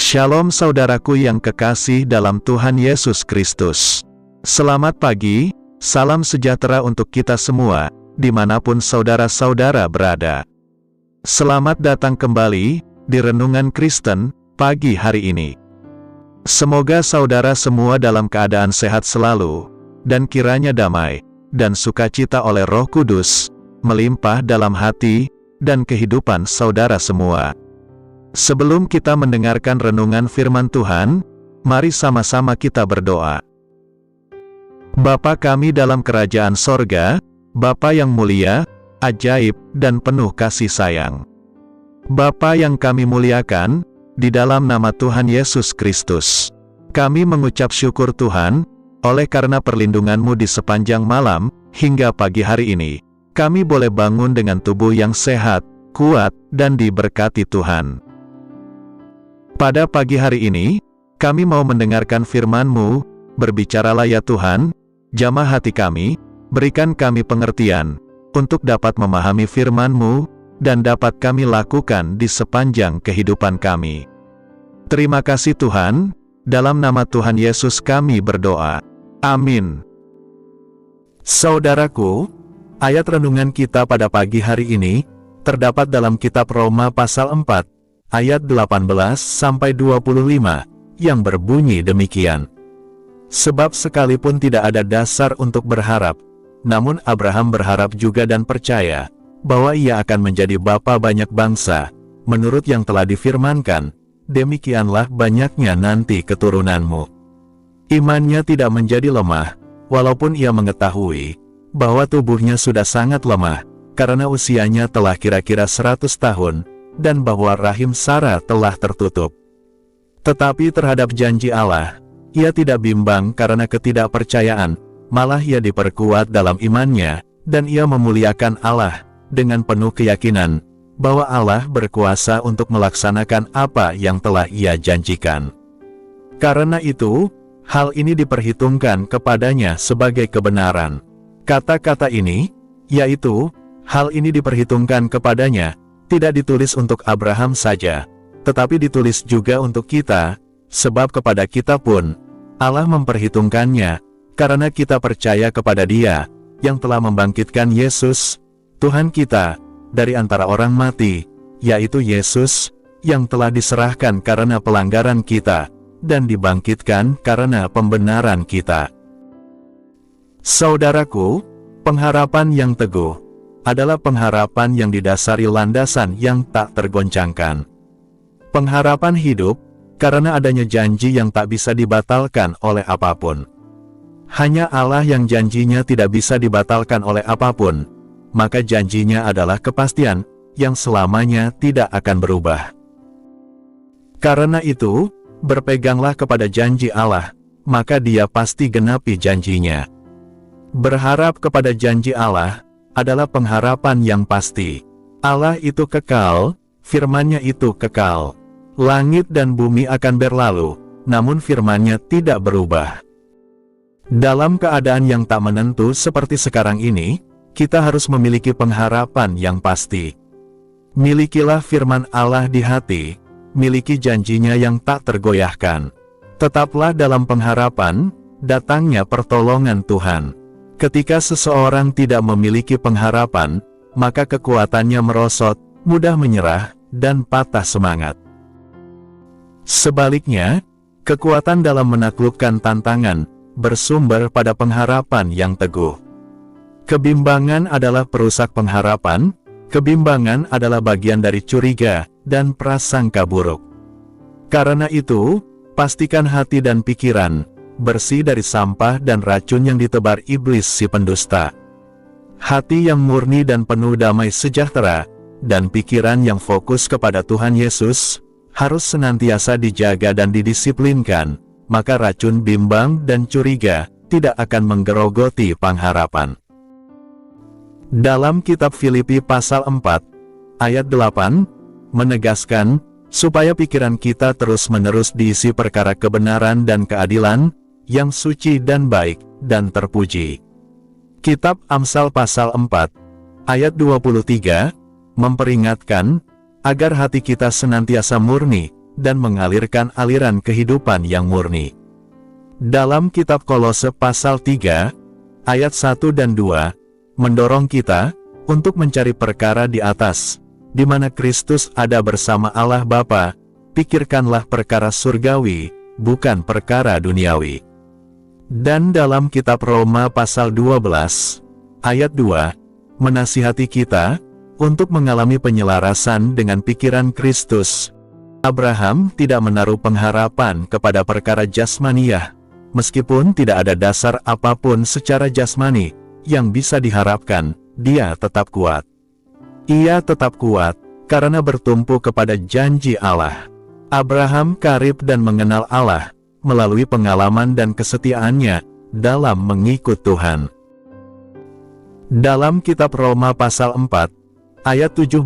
Shalom saudaraku yang kekasih dalam Tuhan Yesus Kristus. Selamat pagi, salam sejahtera untuk kita semua, dimanapun saudara-saudara berada. Selamat datang kembali di Renungan Kristen pagi hari ini. Semoga saudara semua dalam keadaan sehat selalu, dan kiranya damai dan sukacita oleh Roh Kudus melimpah dalam hati dan kehidupan saudara semua. Sebelum kita mendengarkan renungan firman Tuhan, mari sama-sama kita berdoa. Bapa kami dalam kerajaan sorga, Bapa yang mulia, ajaib, dan penuh kasih sayang. Bapa yang kami muliakan, di dalam nama Tuhan Yesus Kristus. Kami mengucap syukur Tuhan, oleh karena perlindungan-Mu di sepanjang malam, hingga pagi hari ini. Kami boleh bangun dengan tubuh yang sehat, kuat, dan diberkati Tuhan. Pada pagi hari ini, kami mau mendengarkan firman-Mu, berbicaralah ya Tuhan, jamah hati kami, berikan kami pengertian, untuk dapat memahami firman-Mu, dan dapat kami lakukan di sepanjang kehidupan kami. Terima kasih Tuhan, dalam nama Tuhan Yesus kami berdoa. Amin. Saudaraku, ayat renungan kita pada pagi hari ini, terdapat dalam kitab Roma pasal 4, ayat 18-25, yang berbunyi demikian. Sebab sekalipun tidak ada dasar untuk berharap, namun Abraham berharap juga dan percaya, bahwa ia akan menjadi bapa banyak bangsa, menurut yang telah difirmankan, demikianlah banyaknya nanti keturunanmu. Imannya tidak menjadi lemah, walaupun ia mengetahui, bahwa tubuhnya sudah sangat lemah, karena usianya telah kira-kira 100 tahun, dan bahwa rahim Sarah telah tertutup. Tetapi terhadap janji Allah, ia tidak bimbang karena ketidakpercayaan, malah ia diperkuat dalam imannya, dan ia memuliakan Allah, dengan penuh keyakinan, bahwa Allah berkuasa untuk melaksanakan apa yang telah ia janjikan. Karena itu, hal ini diperhitungkan kepadanya sebagai kebenaran. Kata-kata ini, yaitu, hal ini diperhitungkan kepadanya, tidak ditulis untuk Abraham saja, tetapi ditulis juga untuk kita, sebab kepada kita pun, Allah memperhitungkannya, karena kita percaya kepada Dia, yang telah membangkitkan Yesus, Tuhan kita, dari antara orang mati, yaitu Yesus, yang telah diserahkan karena pelanggaran kita, dan dibangkitkan karena pembenaran kita. Saudaraku, pengharapan yang teguh adalah pengharapan yang didasari landasan yang tak tergoncangkan. Pengharapan hidup, karena adanya janji yang tak bisa dibatalkan oleh apapun. Hanya Allah yang janjinya tidak bisa dibatalkan oleh apapun, maka janjinya adalah kepastian, yang selamanya tidak akan berubah. Karena itu, berpeganglah kepada janji Allah, maka Dia pasti genapi janjinya. Berharap kepada janji Allah, adalah pengharapan yang pasti. Allah itu kekal, firman-Nya itu kekal. Langit dan bumi akan berlalu, namun firman-Nya tidak berubah. Dalam keadaan yang tak menentu seperti sekarang ini, kita harus memiliki pengharapan yang pasti. Milikilah firman Allah di hati, miliki janjinya yang tak tergoyahkan. Tetaplah dalam pengharapan, datangnya pertolongan Tuhan. Ketika seseorang tidak memiliki pengharapan, maka kekuatannya merosot, mudah menyerah, dan patah semangat. Sebaliknya, kekuatan dalam menaklukkan tantangan, bersumber pada pengharapan yang teguh. Kebimbangan adalah perusak pengharapan, kebimbangan adalah bagian dari curiga, dan prasangka buruk. Karena itu, pastikan hati dan pikiran bersih dari sampah dan racun yang ditebar iblis si pendusta. Hati yang murni dan penuh damai sejahtera, dan pikiran yang fokus kepada Tuhan Yesus, harus senantiasa dijaga dan didisiplinkan, maka racun bimbang dan curiga tidak akan menggerogoti pengharapan. Dalam kitab Filipi pasal 4, ayat 8, menegaskan, supaya pikiran kita terus-menerus diisi perkara kebenaran dan keadilan, yang suci dan baik, dan terpuji. Kitab Amsal pasal 4, ayat 23, memperingatkan, agar hati kita senantiasa murni, dan mengalirkan aliran kehidupan yang murni. Dalam kitab Kolose pasal 3, ayat 1 dan 2, mendorong kita untuk mencari perkara di atas, di mana Kristus ada bersama Allah Bapa. Pikirkanlah perkara surgawi, bukan perkara duniawi. Dan dalam kitab Roma pasal 12, ayat 2, menasihati kita untuk mengalami penyelarasan dengan pikiran Kristus. Abraham tidak menaruh pengharapan kepada perkara jasmaniah, meskipun tidak ada dasar apapun secara jasmani yang bisa diharapkan, dia tetap kuat. Ia tetap kuat karena bertumpu kepada janji Allah. Abraham karib dan mengenal Allah melalui pengalaman dan kesetiaannya dalam mengikut Tuhan. Dalam kitab Roma pasal 4, ayat 17,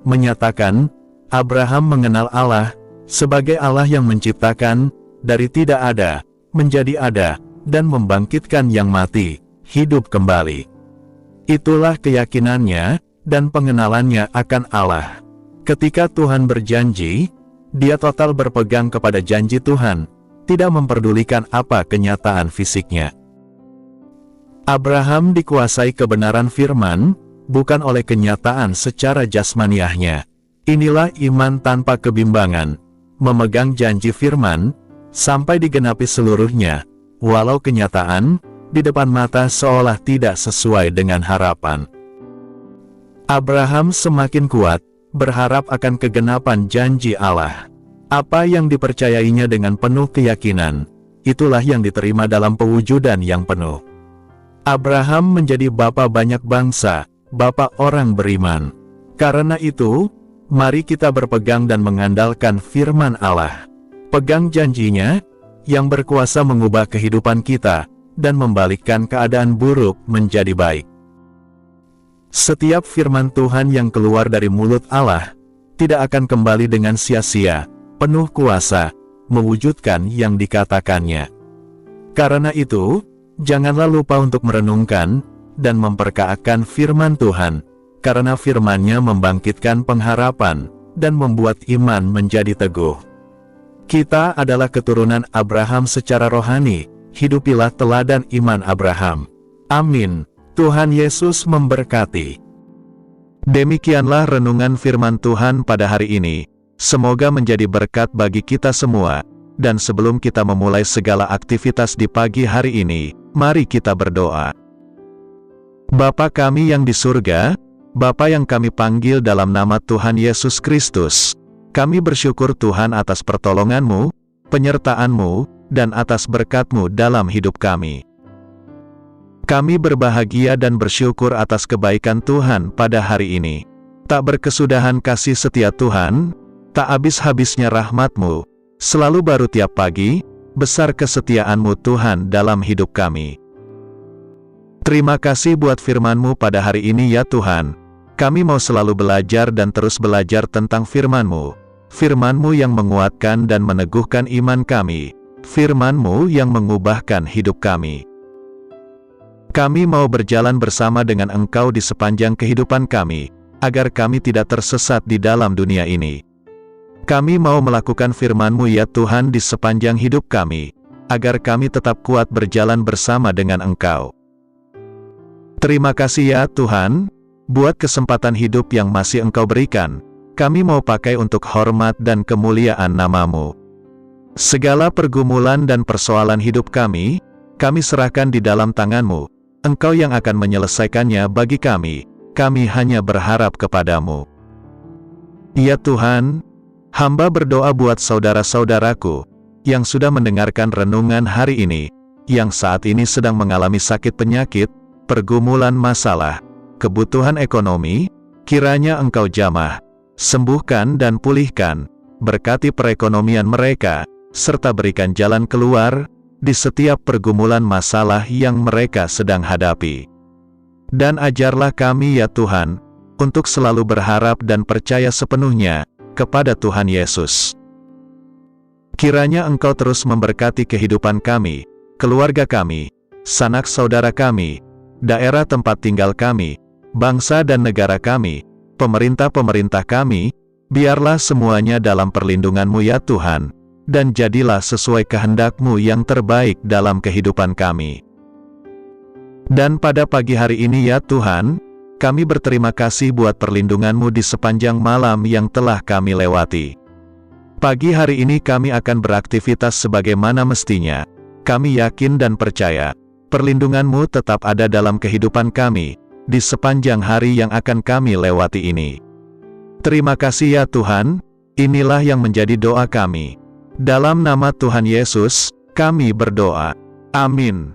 menyatakan, Abraham mengenal Allah sebagai Allah yang menciptakan dari tidak ada, menjadi ada, dan membangkitkan yang mati, hidup kembali. Itulah keyakinannya dan pengenalannya akan Allah. Ketika Tuhan berjanji, dia total berpegang kepada janji Tuhan, tidak memperdulikan apa kenyataan fisiknya. Abraham dikuasai kebenaran firman, bukan oleh kenyataan secara jasmaniahnya. Inilah iman tanpa kebimbangan, memegang janji firman, sampai digenapi seluruhnya, walau kenyataan, di depan mata seolah tidak sesuai dengan harapan. Abraham semakin kuat, berharap akan kegenapan janji Allah. Apa yang dipercayainya dengan penuh keyakinan, itulah yang diterima dalam pewujudan yang penuh. Abraham menjadi bapa banyak bangsa, bapa orang beriman. Karena itu, mari kita berpegang dan mengandalkan firman Allah. Pegang janjinya, yang berkuasa mengubah kehidupan kita, dan membalikkan keadaan buruk menjadi baik. Setiap firman Tuhan yang keluar dari mulut Allah, tidak akan kembali dengan sia-sia, penuh kuasa, mewujudkan yang dikatakannya. Karena itu, janganlah lupa untuk merenungkan, dan memperkaatkan firman Tuhan, karena firman-Nya membangkitkan pengharapan, dan membuat iman menjadi teguh. Kita adalah keturunan Abraham secara rohani, hidupilah teladan iman Abraham. Amin. Tuhan Yesus memberkati. Demikianlah renungan firman Tuhan pada hari ini. Semoga menjadi berkat bagi kita semua. Dan sebelum kita memulai segala aktivitas di pagi hari ini, mari kita berdoa. Bapa kami yang di surga, Bapa yang kami panggil dalam nama Tuhan Yesus Kristus, kami bersyukur Tuhan atas pertolongan-Mu, penyertaan-Mu, dan atas berkat-Mu dalam hidup kami. Kami berbahagia dan bersyukur atas kebaikan Tuhan pada hari ini. Tak berkesudahan kasih setia Tuhan, tak habis-habisnya rahmat-Mu, selalu baru tiap pagi, besar kesetiaan-Mu Tuhan dalam hidup kami. Terima kasih buat firman-Mu pada hari ini ya Tuhan. Kami mau selalu belajar dan terus belajar tentang firman-Mu. Firman-Mu yang menguatkan dan meneguhkan iman kami. Firman-Mu yang mengubahkan hidup kami. Kami mau berjalan bersama dengan Engkau di sepanjang kehidupan kami, agar kami tidak tersesat di dalam dunia ini. Kami mau melakukan firman-Mu ya Tuhan di sepanjang hidup kami, agar kami tetap kuat berjalan bersama dengan Engkau. Terima kasih ya Tuhan, buat kesempatan hidup yang masih Engkau berikan, kami mau pakai untuk hormat dan kemuliaan nama-Mu. Segala pergumulan dan persoalan hidup kami serahkan di dalam tangan-Mu. Engkau yang akan menyelesaikannya bagi kami hanya berharap kepada-Mu. Ya Tuhan, hamba berdoa buat saudara-saudaraku, yang sudah mendengarkan renungan hari ini, yang saat ini sedang mengalami sakit penyakit, pergumulan masalah, kebutuhan ekonomi, kiranya Engkau jamah, sembuhkan dan pulihkan, berkati perekonomian mereka, serta berikan jalan keluar, di setiap pergumulan masalah yang mereka sedang hadapi. Dan ajarlah kami ya Tuhan, untuk selalu berharap dan percaya sepenuhnya, kepada Tuhan Yesus. Kiranya Engkau terus memberkati kehidupan kami, keluarga kami, sanak saudara kami, daerah tempat tinggal kami, bangsa dan negara kami, pemerintah-pemerintah kami, Biarlah semuanya dalam perlindungan-Mu ya Tuhan, dan jadilah sesuai kehendak-Mu yang terbaik dalam kehidupan kami. Dan pada pagi hari ini ya Tuhan, kami berterima kasih buat perlindungan-Mu di sepanjang malam yang telah kami lewati. Pagi hari ini kami akan beraktivitas sebagaimana mestinya. Kami yakin dan percaya, perlindungan-Mu tetap ada dalam kehidupan kami, di sepanjang hari yang akan kami lewati ini. Terima kasih ya Tuhan, inilah yang menjadi doa kami. Dalam nama Tuhan Yesus, kami berdoa. Amin.